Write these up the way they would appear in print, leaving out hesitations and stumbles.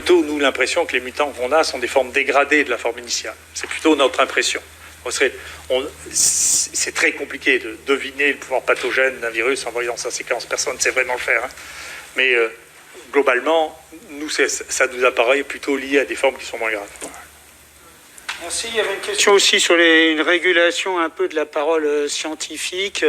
plutôt, nous, l'impression que les mutants qu'on a sont des formes dégradées de la forme initiale. C'est plutôt notre impression. C'est très compliqué de deviner le pouvoir pathogène d'un virus en voyant sa séquence. Personne ne sait vraiment le faire. Hein. Mais globalement, nous, ça nous apparaît plutôt lié à des formes qui sont moins graves. Merci. Il y avait une question aussi sur une régulation un peu de la parole scientifique.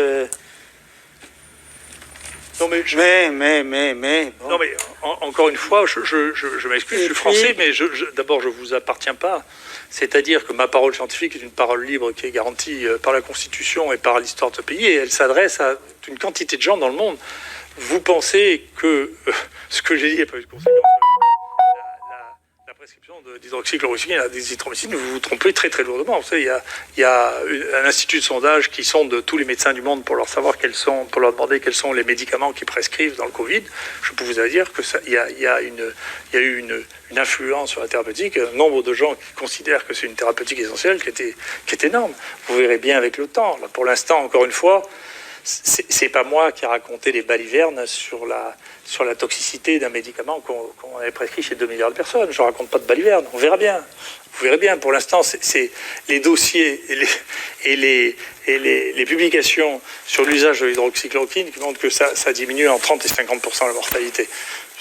Non, mais bon. Non, mais encore une fois, je m'excuse, je suis français, mais d'abord, je ne vous appartiens pas. C'est-à-dire que ma parole scientifique est une parole libre qui est garantie par la Constitution et par l'histoire de ce pays, et elle s'adresse à une quantité de gens dans le monde. Vous pensez que ce que j'ai dit n'a pas eu de conséquence la prescription d'hydroxychloroquine et d'azithromycine, vous vous trompez très très lourdement. Vous savez, il y a un institut de sondage qui sonde tous les médecins du monde pour leur savoir pour leur demander quels sont les médicaments qu'ils prescrivent dans le Covid. Je peux vous dire que il y a eu une influence sur la thérapeutique, un nombre de gens qui considèrent que c'est une thérapeutique essentielle qui est énorme. Vous verrez bien avec le temps. Là, pour l'instant, encore une fois, c'est pas moi qui ai raconté les balivernes sur la toxicité d'un médicament qu'on avait prescrit chez 2 milliards de personnes. Je ne raconte pas de balivernes. On verra bien. Vous verrez bien. Pour l'instant, c'est les dossiers et les publications sur l'usage de l'hydroxychloroquine qui montrent que ça diminue en 30 et 50% la mortalité.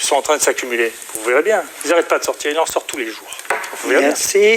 Ils sont en train de s'accumuler. Vous verrez bien. Ils n'arrêtent pas de sortir. Ils en sortent tous les jours. Vous verrez bien. Merci.